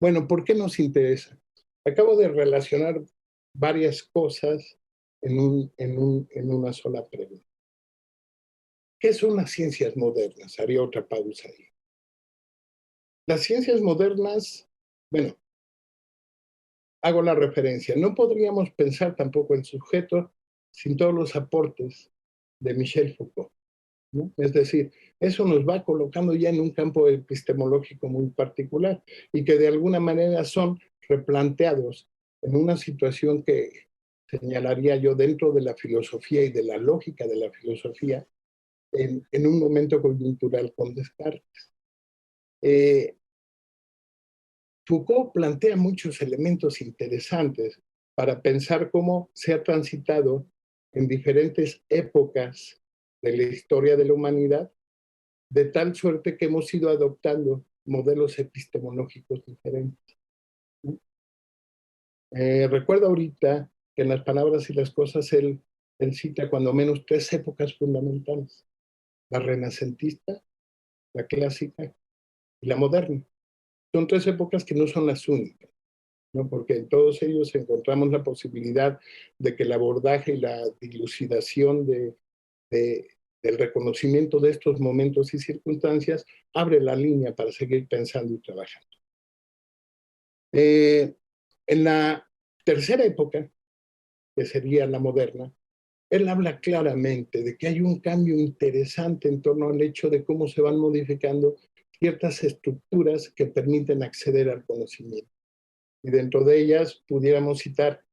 Bueno, ¿por qué nos interesa? Acabo de relacionar varias cosas en una sola pregunta. ¿Qué son las ciencias modernas? Haría otra pausa ahí. Las ciencias modernas, bueno, hago la referencia. No podríamos pensar tampoco el sujeto sin todos los aportes de Michel Foucault, ¿no? Es decir, eso nos va colocando ya en un campo epistemológico muy particular y que de alguna manera son replanteados en una situación que señalaría yo dentro de la filosofía y de la lógica de la filosofía en un momento coyuntural con Descartes. Foucault plantea muchos elementos interesantes para pensar cómo se ha transitado en diferentes épocas de la historia de la humanidad, de tal suerte que hemos ido adoptando modelos epistemológicos diferentes. Recuerdo ahorita que en Las palabras y las cosas él cita cuando menos 3 épocas fundamentales: la renacentista, la clásica y la moderna. Son 3 épocas que no son las únicas, ¿no? Porque en todos ellos encontramos la posibilidad de que el abordaje y la dilucidación del reconocimiento de estos momentos y circunstancias abre la línea para seguir pensando y trabajando. En la tercera época, que sería la moderna, él habla claramente de que hay un cambio interesante en torno al hecho de cómo se van modificando ciertas estructuras que permiten acceder al conocimiento. Y dentro de ellas pudiéramos citar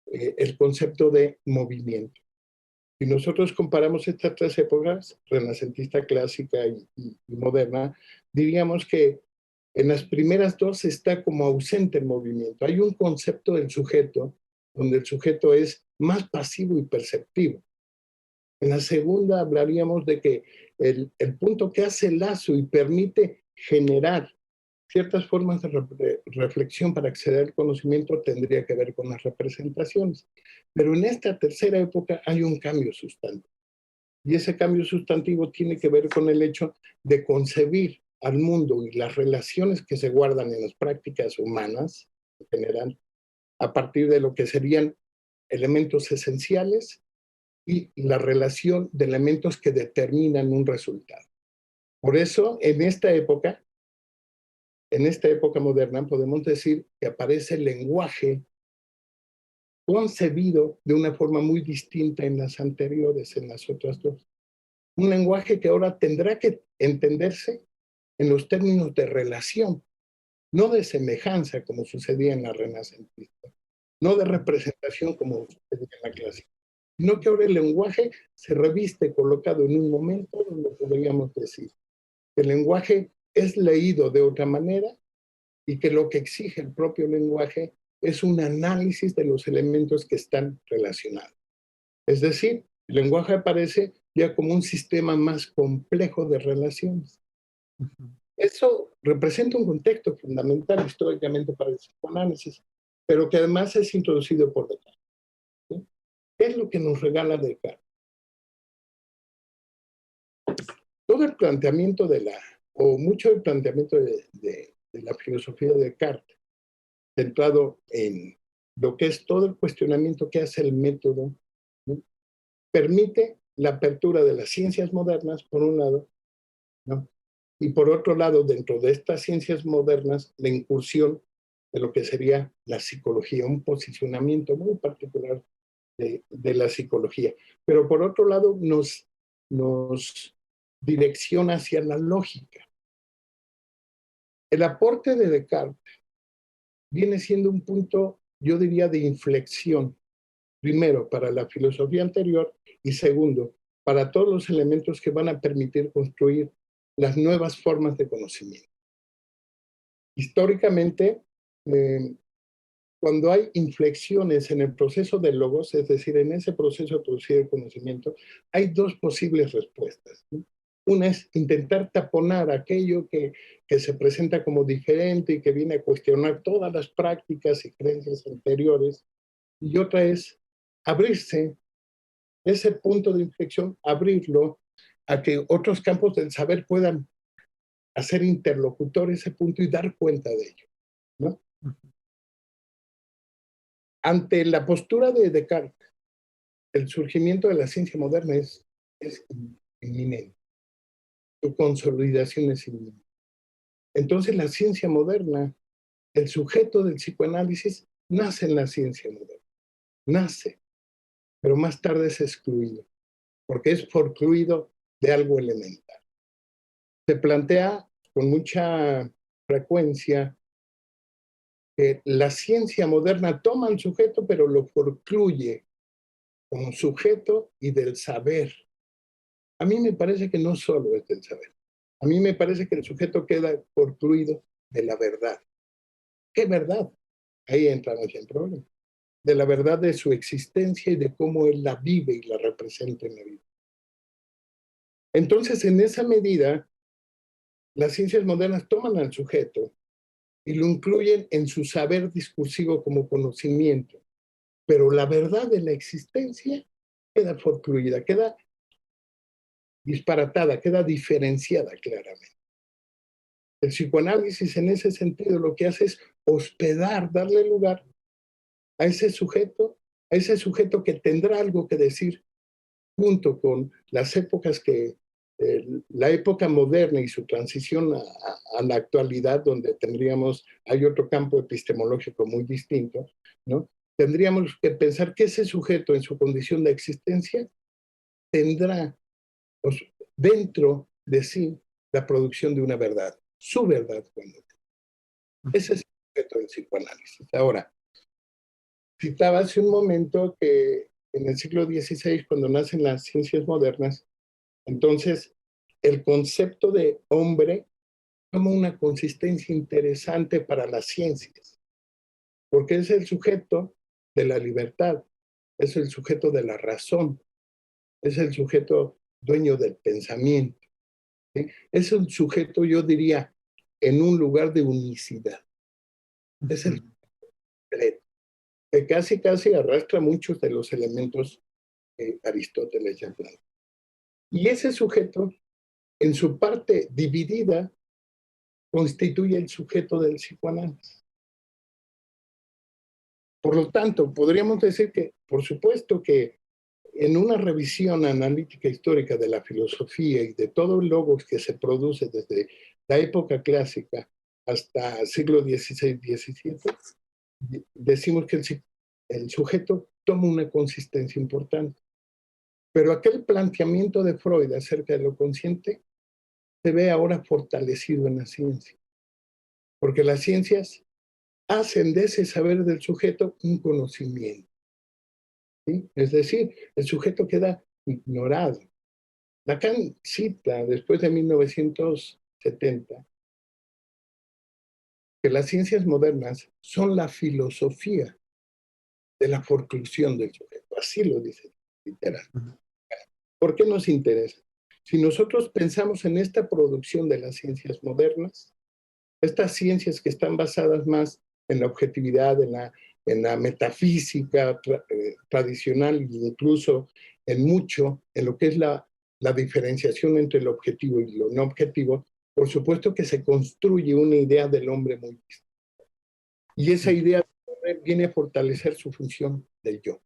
el concepto de movimiento. Si nosotros comparamos estas 3 épocas, renacentista, clásica y moderna, diríamos que en las primeras 2 está como ausente el movimiento. Hay un concepto del sujeto, donde el sujeto es más pasivo y perceptivo. En la segunda hablaríamos de que el punto que hace lazo y permite generar ciertas formas de reflexión para acceder al conocimiento tendría que ver con las representaciones. Pero en esta tercera época hay un cambio sustantivo. Y ese cambio sustantivo tiene que ver con el hecho de concebir al mundo y las relaciones que se guardan en las prácticas humanas en general a partir de lo que serían elementos esenciales y la relación de elementos que determinan un resultado. Por eso, en esta época moderna, podemos decir que aparece el lenguaje concebido de una forma muy distinta en las anteriores, en las otras 2. Un lenguaje que ahora tendrá que entenderse en los términos de relación, no de semejanza como sucedía en la renacentista, no de representación como sucedía en la clásica, sino que ahora el lenguaje se reviste colocado en un momento donde podríamos decir que el lenguaje es leído de otra manera y que lo que exige el propio lenguaje es un análisis de los elementos que están relacionados. Es decir, el lenguaje aparece ya como un sistema más complejo de relaciones. Eso representa un contexto fundamental históricamente para el psicoanálisis, pero que además es introducido por Descartes. ¿Sí? ¿Qué es lo que nos regala Descartes? Todo el planteamiento o mucho del planteamiento de la filosofía de Descartes, centrado en lo que es todo el cuestionamiento que hace el método, ¿no? Permite la apertura de las ciencias modernas, por un lado, ¿no? Y por otro lado, dentro de estas ciencias modernas, la incursión de lo que sería la psicología, un posicionamiento muy particular de la psicología. Pero por otro lado, nos direcciona hacia la lógica. El aporte de Descartes viene siendo un punto, yo diría, de inflexión, primero para la filosofía anterior y segundo, para todos los elementos que van a permitir construir las nuevas formas de conocimiento. Históricamente, cuando hay inflexiones en el proceso del logos, es decir, en ese proceso de producir el conocimiento, hay 2 posibles respuestas, ¿no? Una es intentar taponar aquello que se presenta como diferente y que viene a cuestionar todas las prácticas y creencias anteriores, y otra es abrirse ese punto de inflexión, abrirlo a que otros campos del saber puedan hacer interlocutor ese punto y dar cuenta de ello. ¿no? Ante la postura de Descartes, el surgimiento de la ciencia moderna es inminente. Su consolidación es inminente. Entonces, la ciencia moderna, el sujeto del psicoanálisis, nace en la ciencia moderna. Nace, pero más tarde es excluido, porque es forcluido de algo elemental. Se plantea con mucha frecuencia que la ciencia moderna toma al sujeto, pero lo forcluye como sujeto y del saber. A mí me parece que no solo es del saber. A mí me parece que el sujeto queda forcluido de la verdad. ¿Qué verdad? Ahí entramos en problema. De la verdad de su existencia y de cómo él la vive y la representa en la vida. Entonces, en esa medida, las ciencias modernas toman al sujeto y lo incluyen en su saber discursivo como conocimiento. Pero la verdad de la existencia queda forcluida, queda disparatada, queda diferenciada claramente. El psicoanálisis en ese sentido lo que hace es hospedar, darle lugar a ese sujeto que tendrá algo que decir junto con las épocas que, la época moderna y su transición a la actualidad, donde hay otro campo epistemológico muy distinto, ¿no? Tendríamos que pensar que ese sujeto en su condición de existencia tendrá pues, dentro de sí la producción de una verdad, su verdad. Ese es el sujeto del psicoanálisis. Ahora, citaba hace un momento que en el siglo XVI, cuando nacen las ciencias modernas, entonces el concepto de hombre toma una consistencia interesante para las ciencias, porque es el sujeto de la libertad, es el sujeto de la razón, es el sujeto dueño del pensamiento, ¿sí? Es un sujeto, yo diría, en un lugar de unicidad. Es el secreto, que casi arrastra muchos de los elementos que Aristóteles ya planteó. Y ese sujeto, en su parte dividida, constituye el sujeto del psicoanálisis. Por lo tanto, podríamos decir que, por supuesto que en una revisión analítica histórica de la filosofía y de todo el logos que se produce desde la época clásica hasta el siglo XVI-XVII, decimos que el sujeto toma una consistencia importante. Pero aquel planteamiento de Freud acerca de lo consciente se ve ahora fortalecido en la ciencia, porque las ciencias hacen de ese saber del sujeto un conocimiento, ¿sí? Es decir, el sujeto queda ignorado. Lacan cita, después de 1970, que las ciencias modernas son la filosofía de la forclusión del sujeto. Así lo dice literal. ¿Por qué nos interesa? Si nosotros pensamos en esta producción de las ciencias modernas, estas ciencias que están basadas más en la objetividad, en la metafísica tradicional e incluso en mucho en lo que es la diferenciación entre lo objetivo y lo no objetivo, por supuesto que se construye una idea del hombre muy distinta. Y esa idea viene a fortalecer su función del yo.